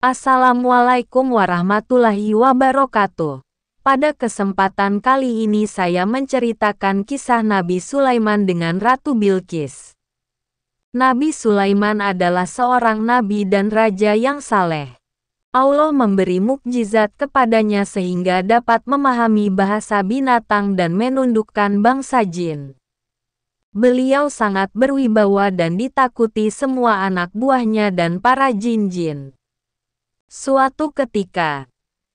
Assalamualaikum warahmatullahi wabarakatuh. Pada kesempatan kali ini saya menceritakan kisah Nabi Sulaiman dengan Ratu Bilqis. Nabi Sulaiman adalah seorang nabi dan raja yang saleh. Allah memberi mukjizat kepadanya sehingga dapat memahami bahasa binatang dan menundukkan bangsa jin. Beliau sangat berwibawa dan ditakuti semua anak buahnya dan para jin-jin. Suatu ketika,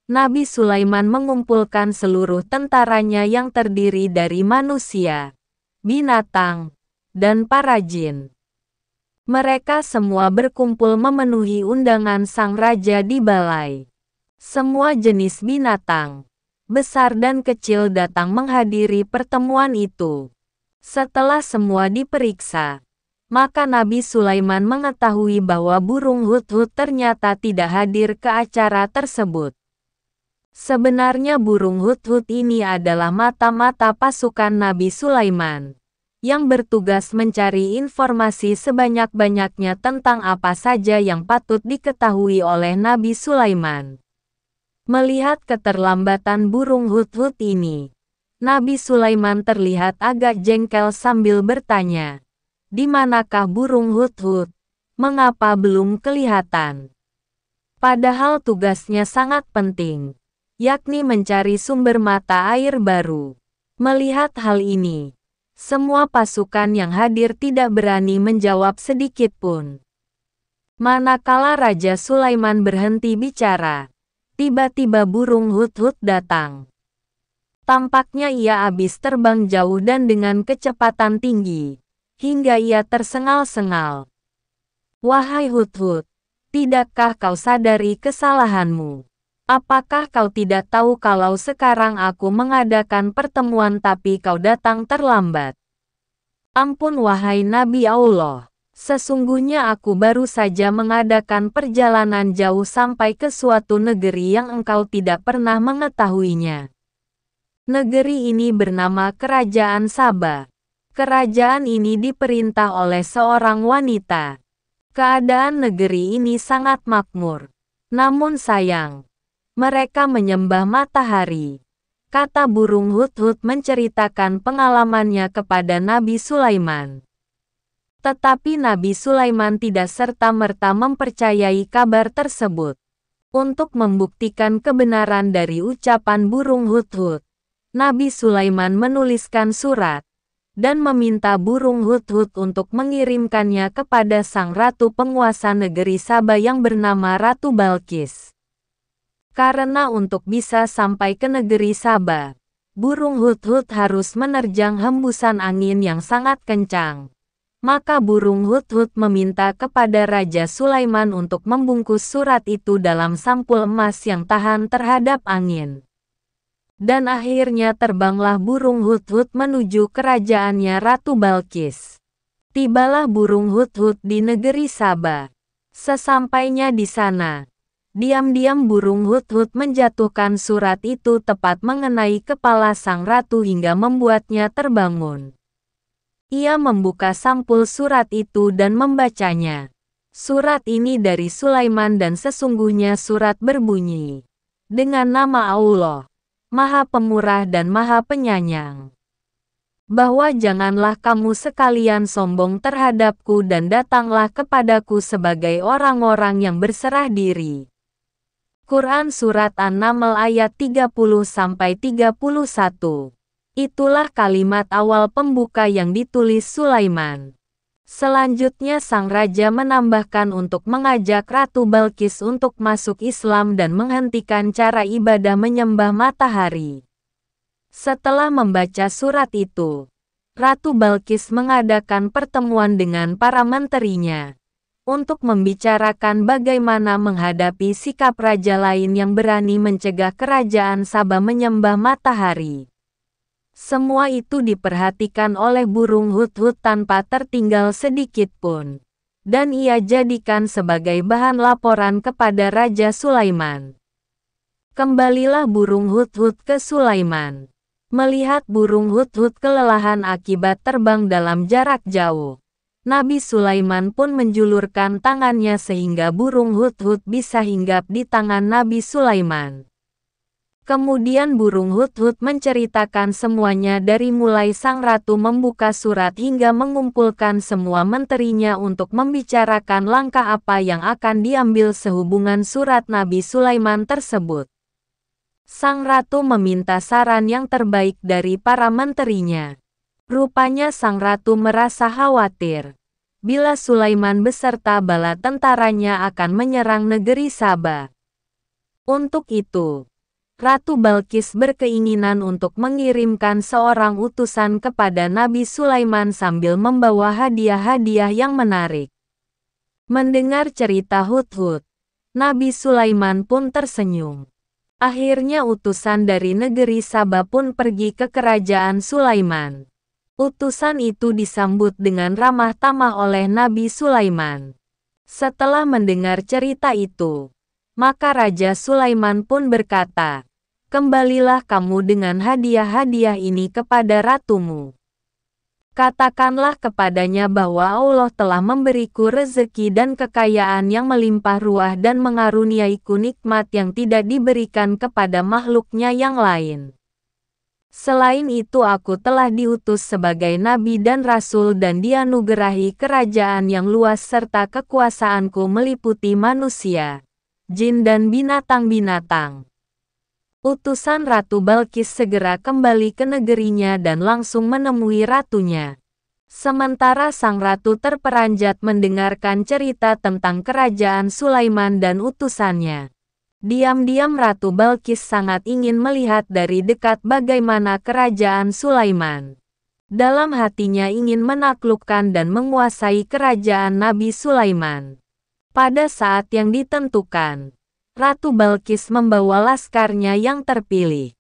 Nabi Sulaiman mengumpulkan seluruh tentaranya yang terdiri dari manusia, binatang, dan para jin. Mereka semua berkumpul memenuhi undangan sang raja di balai. Semua jenis binatang, besar dan kecil datang menghadiri pertemuan itu. Setelah semua diperiksa, maka Nabi Sulaiman mengetahui bahwa burung hudhud ternyata tidak hadir ke acara tersebut. Sebenarnya burung hudhud ini adalah mata-mata pasukan Nabi Sulaiman, yang bertugas mencari informasi sebanyak-banyaknya tentang apa saja yang patut diketahui oleh Nabi Sulaiman. Melihat keterlambatan burung hudhud ini, Nabi Sulaiman terlihat agak jengkel sambil bertanya, "Di manakah burung hudhud? Mengapa belum kelihatan?" Padahal tugasnya sangat penting, yakni mencari sumber mata air baru. Melihat hal ini, semua pasukan yang hadir tidak berani menjawab sedikit pun. Manakala Raja Sulaiman berhenti bicara, tiba-tiba burung hudhud datang. Tampaknya ia habis terbang jauh dan dengan kecepatan tinggi, hingga ia tersengal-sengal. "Wahai hudhud, tidakkah kau sadari kesalahanmu? Apakah kau tidak tahu kalau sekarang aku mengadakan pertemuan tapi kau datang terlambat? Ampun wahai Nabi Allah, sesungguhnya aku baru saja mengadakan perjalanan jauh sampai ke suatu negeri yang engkau tidak pernah mengetahuinya. Negeri ini bernama Kerajaan Saba. Kerajaan ini diperintah oleh seorang wanita. Keadaan negeri ini sangat makmur. Namun sayang, mereka menyembah matahari." Kata burung hudhud menceritakan pengalamannya kepada Nabi Sulaiman. Tetapi Nabi Sulaiman tidak serta-merta mempercayai kabar tersebut. Untuk membuktikan kebenaran dari ucapan burung hudhud, Nabi Sulaiman menuliskan surat dan meminta burung hudhud untuk mengirimkannya kepada sang ratu penguasa negeri Saba yang bernama Ratu Bilqis. Karena untuk bisa sampai ke negeri Saba, burung hudhud harus menerjang hembusan angin yang sangat kencang. Maka burung hudhud meminta kepada Raja Sulaiman untuk membungkus surat itu dalam sampul emas yang tahan terhadap angin. Dan akhirnya terbanglah burung hudhud menuju kerajaannya Ratu Bilqis. Tibalah burung hudhud di negeri Saba. Sesampainya di sana, diam-diam burung hudhud menjatuhkan surat itu tepat mengenai kepala sang ratu hingga membuatnya terbangun. Ia membuka sampul surat itu dan membacanya. Surat ini dari Sulaiman dan sesungguhnya surat berbunyi, "Dengan nama Allah, Maha Pemurah dan Maha Penyayang, bahwa janganlah kamu sekalian sombong terhadapku dan datanglah kepadaku sebagai orang-orang yang berserah diri." Quran Surat An-Naml ayat 30-31. Itulah kalimat awal pembuka yang ditulis Sulaiman. Selanjutnya sang raja menambahkan untuk mengajak Ratu Bilqis untuk masuk Islam dan menghentikan cara ibadah menyembah matahari. Setelah membaca surat itu, Ratu Bilqis mengadakan pertemuan dengan para menterinya untuk membicarakan bagaimana menghadapi sikap raja lain yang berani mencegah kerajaan Saba menyembah matahari. Semua itu diperhatikan oleh burung hudhud tanpa tertinggal sedikit pun, dan ia jadikan sebagai bahan laporan kepada Raja Sulaiman. Kembalilah burung hudhud ke Sulaiman. Melihat burung hudhud kelelahan akibat terbang dalam jarak jauh, Nabi Sulaiman pun menjulurkan tangannya sehingga burung hudhud bisa hinggap di tangan Nabi Sulaiman. Kemudian burung hudhud menceritakan semuanya dari mulai sang ratu membuka surat hingga mengumpulkan semua menterinya untuk membicarakan langkah apa yang akan diambil sehubungan surat Nabi Sulaiman tersebut. Sang ratu meminta saran yang terbaik dari para menterinya. Rupanya sang ratu merasa khawatir bila Sulaiman beserta bala tentaranya akan menyerang negeri Saba. Untuk itu, Ratu Balkis berkeinginan untuk mengirimkan seorang utusan kepada Nabi Sulaiman sambil membawa hadiah-hadiah yang menarik. Mendengar cerita hudhud, Nabi Sulaiman pun tersenyum. Akhirnya utusan dari negeri Saba pun pergi ke kerajaan Sulaiman. Utusan itu disambut dengan ramah tamah oleh Nabi Sulaiman. Setelah mendengar cerita itu, maka Raja Sulaiman pun berkata, "Kembalilah kamu dengan hadiah-hadiah ini kepada ratumu. Katakanlah kepadanya bahwa Allah telah memberiku rezeki dan kekayaan yang melimpah ruah dan mengaruniaiku nikmat yang tidak diberikan kepada makhluknya yang lain. Selain itu aku telah diutus sebagai nabi dan rasul dan dianugerahi kerajaan yang luas serta kekuasaanku meliputi manusia, jin dan binatang-binatang." Utusan Ratu Balkis segera kembali ke negerinya dan langsung menemui ratunya. Sementara sang ratu terperanjat mendengarkan cerita tentang kerajaan Sulaiman dan utusannya. Diam-diam Ratu Balkis sangat ingin melihat dari dekat bagaimana kerajaan Sulaiman. Dalam hatinya ingin menaklukkan dan menguasai kerajaan Nabi Sulaiman. Pada saat yang ditentukan, Ratu Balkis membawa laskarnya yang terpilih.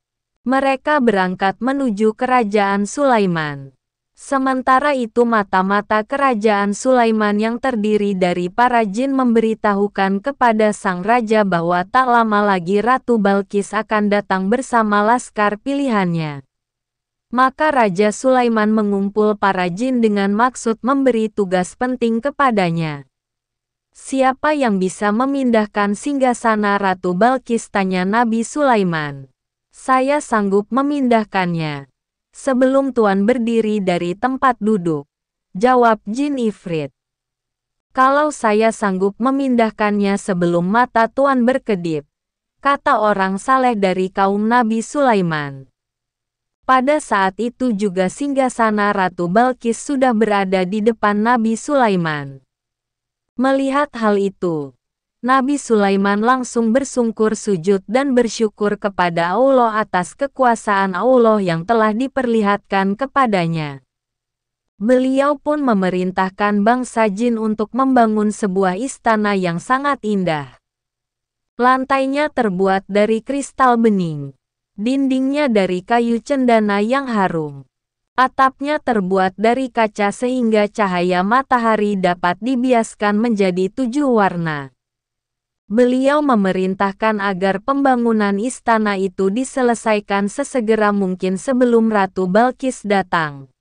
Mereka berangkat menuju kerajaan Sulaiman. Sementara itu mata-mata kerajaan Sulaiman yang terdiri dari para jin memberitahukan kepada sang raja bahwa tak lama lagi Ratu Balkis akan datang bersama laskar pilihannya. Maka Raja Sulaiman mengumpul para jin dengan maksud memberi tugas penting kepadanya. "Siapa yang bisa memindahkan singgasana Ratu Balkis?" tanya Nabi Sulaiman. "Saya sanggup memindahkannya sebelum Tuan berdiri dari tempat duduk," jawab Jin Ifrit. "Kalau saya sanggup memindahkannya sebelum mata Tuan berkedip," kata orang saleh dari kaum Nabi Sulaiman. Pada saat itu juga singgasana Ratu Balkis sudah berada di depan Nabi Sulaiman. Melihat hal itu, Nabi Sulaiman langsung bersungkur sujud dan bersyukur kepada Allah atas kekuasaan Allah yang telah diperlihatkan kepadanya. Beliau pun memerintahkan bangsa jin untuk membangun sebuah istana yang sangat indah. Lantainya terbuat dari kristal bening, dindingnya dari kayu cendana yang harum. Atapnya terbuat dari kaca sehingga cahaya matahari dapat dibiaskan menjadi 7 warna. Beliau memerintahkan agar pembangunan istana itu diselesaikan sesegera mungkin sebelum Ratu Balkis datang.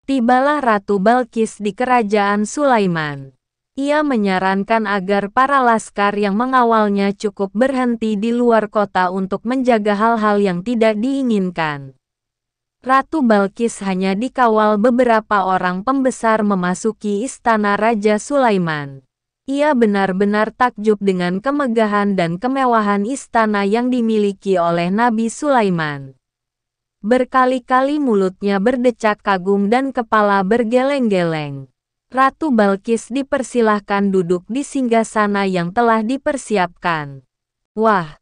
Tibalah Ratu Balkis di kerajaan Sulaiman. Ia menyarankan agar para laskar yang mengawalnya cukup berhenti di luar kota untuk menjaga hal-hal yang tidak diinginkan. Ratu Balkis hanya dikawal beberapa orang pembesar memasuki istana Raja Sulaiman. Ia benar-benar takjub dengan kemegahan dan kemewahan istana yang dimiliki oleh Nabi Sulaiman. Berkali-kali mulutnya berdecak kagum dan kepala bergeleng-geleng. Ratu Balkis dipersilahkan duduk di singgasana yang telah dipersiapkan. "Wah,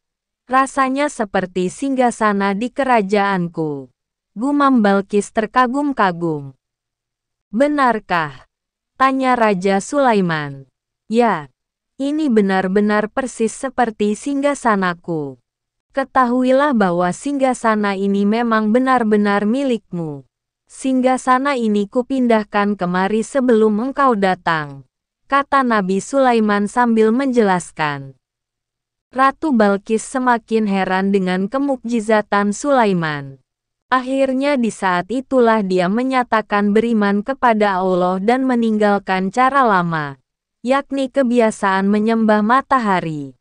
rasanya seperti singgasana di kerajaanku," gumam Balkis terkagum-kagum. "Benarkah?" tanya Raja Sulaiman. "Ya, ini benar-benar persis seperti singgasanaku. Ketahuilah bahwa singgasana ini memang benar-benar milikmu. Singgasana ini kupindahkan kemari sebelum engkau datang," kata Nabi Sulaiman sambil menjelaskan. Ratu Balkis semakin heran dengan kemukjizatan Sulaiman. Akhirnya di saat itulah dia menyatakan beriman kepada Allah dan meninggalkan cara lama, yakni kebiasaan menyembah matahari.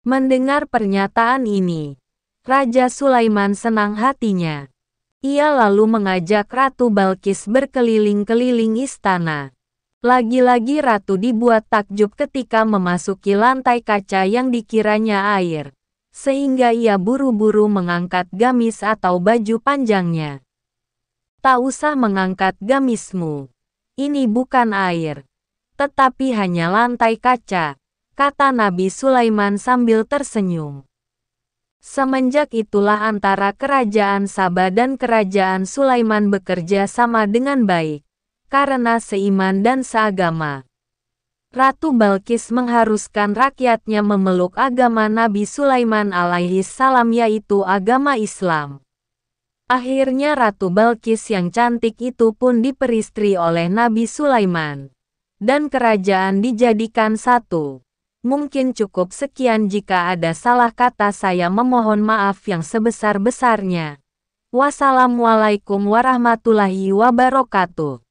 Mendengar pernyataan ini, Raja Sulaiman senang hatinya. Ia lalu mengajak Ratu Balkis berkeliling-keliling istana. Lagi-lagi Ratu dibuat takjub ketika memasuki lantai kaca yang dikiranya air, sehingga ia buru-buru mengangkat gamis atau baju panjangnya. "Tak usah mengangkat gamismu. Ini bukan air, tetapi hanya lantai kaca," kata Nabi Sulaiman sambil tersenyum. Semenjak itulah antara Kerajaan Saba dan Kerajaan Sulaiman bekerja sama dengan baik, karena seiman dan seagama. Ratu Balkis mengharuskan rakyatnya memeluk agama Nabi Sulaiman alaihi salam, yaitu agama Islam. Akhirnya Ratu Balkis yang cantik itu pun diperistri oleh Nabi Sulaiman, dan kerajaan dijadikan satu. Mungkin cukup sekian, jika ada salah kata saya memohon maaf yang sebesar-besarnya. Wassalamualaikum warahmatullahi wabarakatuh.